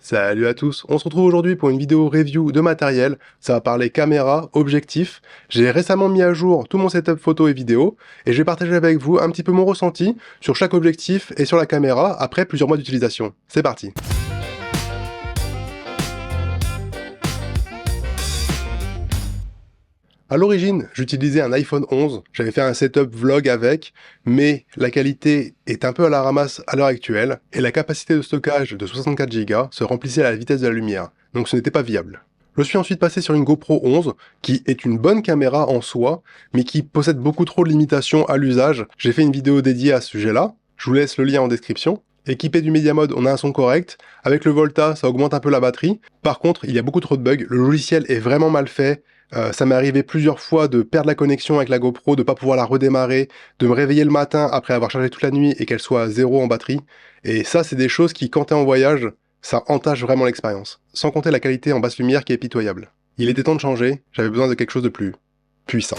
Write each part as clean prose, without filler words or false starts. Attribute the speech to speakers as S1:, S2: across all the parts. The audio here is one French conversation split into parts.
S1: Salut à tous, on se retrouve aujourd'hui pour une vidéo review de matériel. Ça va parler caméra, objectif. J'ai récemment mis à jour tout mon setup photo et vidéo et je vais partager avec vous un petit peu mon ressenti sur chaque objectif et sur la caméra après plusieurs mois d'utilisation. C'est parti. À l'origine, j'utilisais un iPhone 11, j'avais fait un setup vlog avec, mais la qualité est un peu à la ramasse à l'heure actuelle, et la capacité de stockage de 64 Go se remplissait à la vitesse de la lumière, donc ce n'était pas viable. Je suis ensuite passé sur une GoPro 11, qui est une bonne caméra en soi, mais qui possède beaucoup trop de limitations à l'usage. J'ai fait une vidéo dédiée à ce sujet-là, je vous laisse le lien en description. Équipé du Media Mode, on a un son correct. Avec le Volta, ça augmente un peu la batterie. Par contre, il y a beaucoup trop de bugs. Le logiciel est vraiment mal fait. Ça m'est arrivé plusieurs fois de perdre la connexion avec la GoPro, de pas pouvoir la redémarrer, de me réveiller le matin après avoir chargé toute la nuit et qu'elle soit à 0 en batterie. Et ça, c'est des choses qui, quand t'es en voyage, ça entache vraiment l'expérience. Sans compter la qualité en basse lumière qui est pitoyable. Il était temps de changer, j'avais besoin de quelque chose de plus puissant.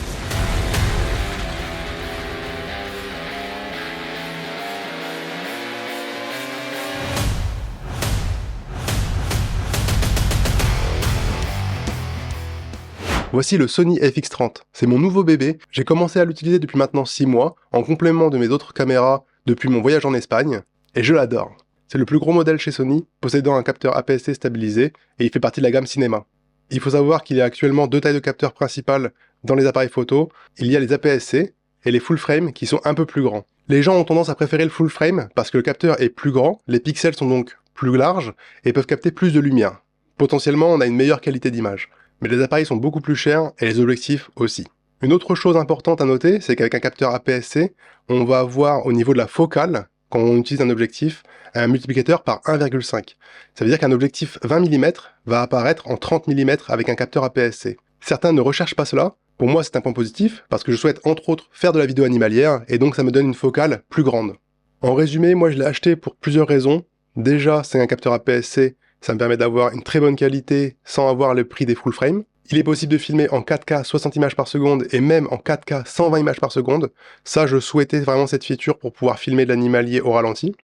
S1: Voici le Sony FX30, c'est mon nouveau bébé, j'ai commencé à l'utiliser depuis maintenant 6 mois, en complément de mes autres caméras depuis mon voyage en Espagne, et je l'adore. C'est le plus gros modèle chez Sony, possédant un capteur APS-C stabilisé, et il fait partie de la gamme cinéma. Il faut savoir qu'il y a actuellement deux tailles de capteurs principales dans les appareils photo, il y a les APS-C et les full frame qui sont un peu plus grands. Les gens ont tendance à préférer le full frame parce que le capteur est plus grand, les pixels sont donc plus larges et peuvent capter plus de lumière. Potentiellement, on a une meilleure qualité d'image. Mais les appareils sont beaucoup plus chers et les objectifs aussi. Une autre chose importante à noter, c'est qu'avec un capteur APS-C, on va avoir au niveau de la focale, quand on utilise un objectif, un multiplicateur par 1,5. Ça veut dire qu'un objectif 20 mm va apparaître en 30 mm avec un capteur APS-C. Certains ne recherchent pas cela. Pour moi, c'est un point positif, parce que je souhaite entre autres faire de la vidéo animalière, et donc ça me donne une focale plus grande. En résumé, moi je l'ai acheté pour plusieurs raisons. Déjà, c'est un capteur APS-C, ça me permet d'avoir une très bonne qualité sans avoir le prix des full frame. Il est possible de filmer en 4K 60 images par seconde et même en 4K 120 images par seconde. Ça, je souhaitais vraiment cette feature pour pouvoir filmer de l'animalier au ralenti.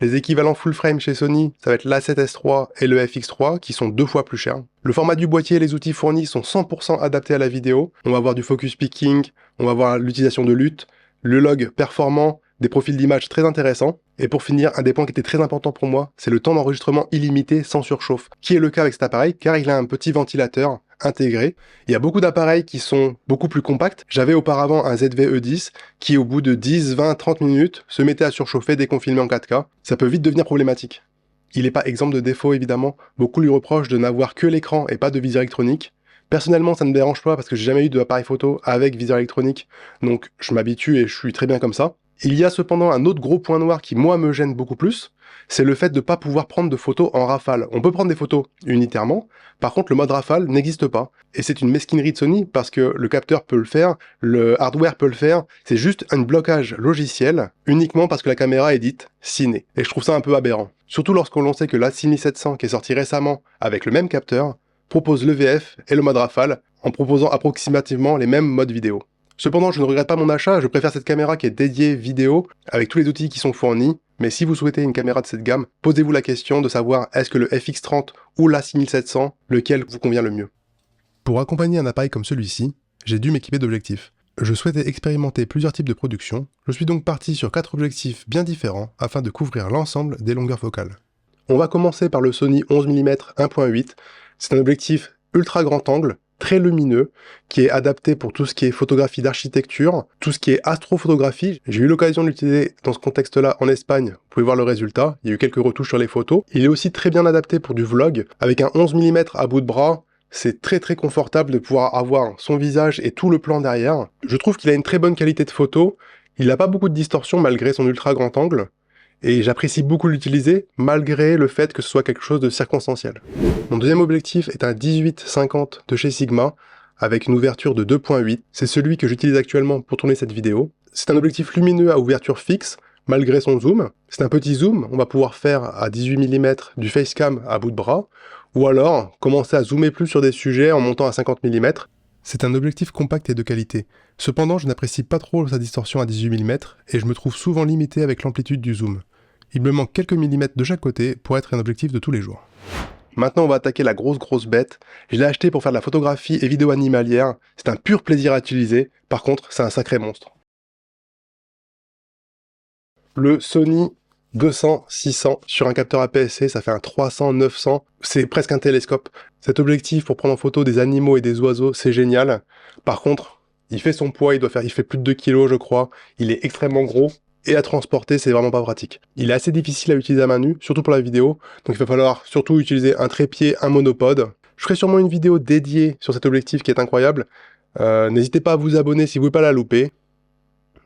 S1: Les équivalents full frame chez Sony, ça va être l'A7S III et le FX3 qui sont 2 fois plus chers. Le format du boîtier et les outils fournis sont 100% adaptés à la vidéo. On va avoir du focus picking, on va avoir l'utilisation de LUT, le log performant, des profils d'image très intéressants. Et pour finir, un des points qui était très important pour moi, c'est le temps d'enregistrement illimité sans surchauffe, qui est le cas avec cet appareil car il a un petit ventilateur intégré. Il y a beaucoup d'appareils qui sont beaucoup plus compacts. J'avais auparavant un ZV-E10 qui au bout de 10, 20, 30 minutes se mettait à surchauffer dès qu'on filmait en 4K. Ça peut vite devenir problématique. Il n'est pas exempt de défauts évidemment, beaucoup lui reprochent de n'avoir que l'écran et pas de viseur électronique. Personnellement, ça ne me dérange pas parce que j'ai jamais eu d'appareil photo avec viseur électronique, donc je m'habitue et je suis très bien comme ça. Il y a cependant un autre gros point noir qui, moi, me gêne beaucoup plus, c'est le fait de ne pas pouvoir prendre de photos en rafale. On peut prendre des photos unitairement, par contre, le mode rafale n'existe pas. Et c'est une mesquinerie de Sony, parce que le capteur peut le faire, le hardware peut le faire, c'est juste un blocage logiciel, uniquement parce que la caméra est dite ciné. Et je trouve ça un peu aberrant. Surtout lorsqu'on sait que l'A6700, qui est sorti récemment avec le même capteur, propose le VF et le mode rafale, en proposant approximativement les mêmes modes vidéo. Cependant, je ne regrette pas mon achat, je préfère cette caméra qui est dédiée vidéo, avec tous les outils qui sont fournis, mais si vous souhaitez une caméra de cette gamme, posez-vous la question de savoir est-ce que le FX30 ou l'A6700, lequel vous convient le mieux. Pour accompagner un appareil comme celui-ci, j'ai dû m'équiper d'objectifs. Je souhaitais expérimenter plusieurs types de production, je suis donc parti sur 4 objectifs bien différents afin de couvrir l'ensemble des longueurs focales. On va commencer par le Sony 11 mm 1.8, c'est un objectif ultra grand angle, très lumineux, qui est adapté pour tout ce qui est photographie d'architecture, tout ce qui est astrophotographie. J'ai eu l'occasion de l'utiliser dans ce contexte-là en Espagne, vous pouvez voir le résultat, il y a eu quelques retouches sur les photos. Il est aussi très bien adapté pour du vlog, avec un 11 mm à bout de bras, c'est très confortable de pouvoir avoir son visage et tout le plan derrière. Je trouve qu'il a une très bonne qualité de photo, il n'a pas beaucoup de distorsion malgré son ultra grand angle, et j'apprécie beaucoup l'utiliser, malgré le fait que ce soit quelque chose de circonstanciel. Mon deuxième objectif est un 18-50 de chez Sigma, avec une ouverture de 2.8. C'est celui que j'utilise actuellement pour tourner cette vidéo. C'est un objectif lumineux à ouverture fixe, malgré son zoom. C'est un petit zoom, on va pouvoir faire à 18 mm du facecam à bout de bras, ou alors commencer à zoomer plus sur des sujets en montant à 50 mm. C'est un objectif compact et de qualité. Cependant, je n'apprécie pas trop sa distorsion à 18 mm, et je me trouve souvent limité avec l'amplitude du zoom. Il me manque quelques millimètres de chaque côté pour être un objectif de tous les jours. Maintenant, on va attaquer la grosse bête. Je l'ai acheté pour faire de la photographie et vidéo animalière. C'est un pur plaisir à utiliser. Par contre, c'est un sacré monstre. Le Sony 200-600 sur un capteur APS-C, ça fait un 300-900. C'est presque un télescope. Cet objectif pour prendre en photo des animaux et des oiseaux, c'est génial. Par contre, il fait son poids, il fait plus de 2 kg, je crois. Il est extrêmement gros. Et à transporter, c'est vraiment pas pratique. Il est assez difficile à utiliser à main nue, surtout pour la vidéo, donc il va falloir surtout utiliser un trépied, un monopode. Je ferai sûrement une vidéo dédiée sur cet objectif qui est incroyable. N'hésitez pas à vous abonner si vous ne voulez pas la louper.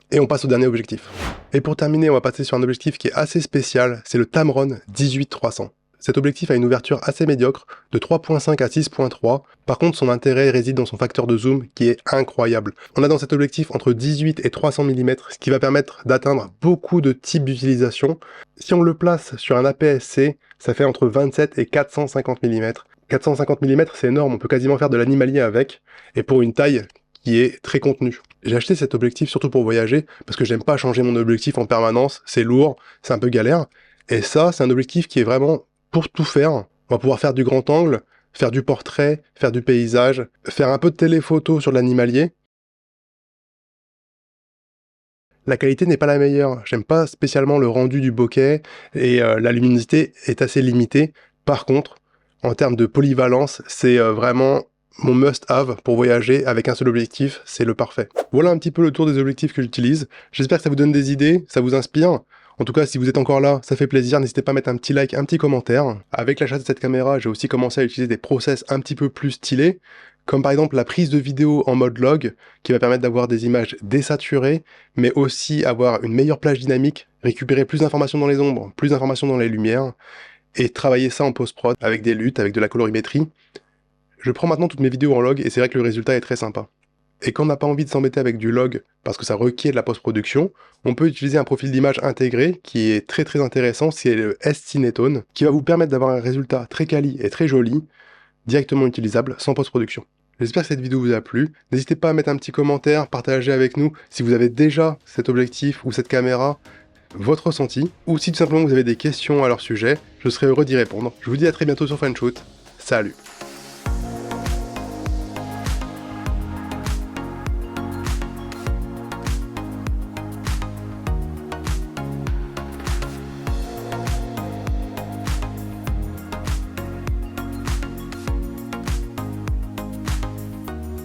S1: Et on passe au dernier objectif. Et pour terminer, on va passer sur un objectif qui est assez spécial, c'est le Tamron 18-300. Cet objectif a une ouverture assez médiocre, de 3.5 à 6.3. Par contre, son intérêt réside dans son facteur de zoom, qui est incroyable. On a dans cet objectif entre 18 et 300 mm, ce qui va permettre d'atteindre beaucoup de types d'utilisation. Si on le place sur un APS-C, ça fait entre 27 et 450 mm. 450 mm, c'est énorme, on peut quasiment faire de l'animalier avec, et pour une taille qui est très contenue. J'ai acheté cet objectif surtout pour voyager, parce que j'aime pas changer mon objectif en permanence, c'est lourd, c'est un peu galère. Et ça, c'est un objectif qui est vraiment pour tout faire. On va pouvoir faire du grand angle, faire du portrait, faire du paysage, faire un peu de téléphoto sur l'animalier. La qualité n'est pas la meilleure. J'aime pas spécialement le rendu du bokeh et la luminosité est assez limitée. Par contre, en termes de polyvalence, c'est vraiment mon must-have pour voyager avec un seul objectif, c'est le parfait. Voilà un petit peu le tour des objectifs que j'utilise. J'espère que ça vous donne des idées, ça vous inspire. En tout cas, si vous êtes encore là, ça fait plaisir, n'hésitez pas à mettre un petit like, un petit commentaire. Avec l'achat de cette caméra, j'ai aussi commencé à utiliser des process un petit peu plus stylés, comme par exemple la prise de vidéo en mode log, qui va permettre d'avoir des images désaturées, mais aussi avoir une meilleure plage dynamique, récupérer plus d'informations dans les ombres, plus d'informations dans les lumières, et travailler ça en post-prod avec des luttes, avec de la colorimétrie. Je prends maintenant toutes mes vidéos en log, et c'est vrai que le résultat est très sympa. Et quand on n'a pas envie de s'embêter avec du log, parce que ça requiert de la post-production, on peut utiliser un profil d'image intégré qui est très intéressant, c'est le S-Cinetone, qui va vous permettre d'avoir un résultat très quali et très joli, directement utilisable, sans post-production. J'espère que cette vidéo vous a plu. N'hésitez pas à mettre un petit commentaire, partager avec nous si vous avez déjà cet objectif ou cette caméra, votre ressenti, ou si tout simplement vous avez des questions à leur sujet, je serai heureux d'y répondre. Je vous dis à très bientôt sur FunShoot. Salut!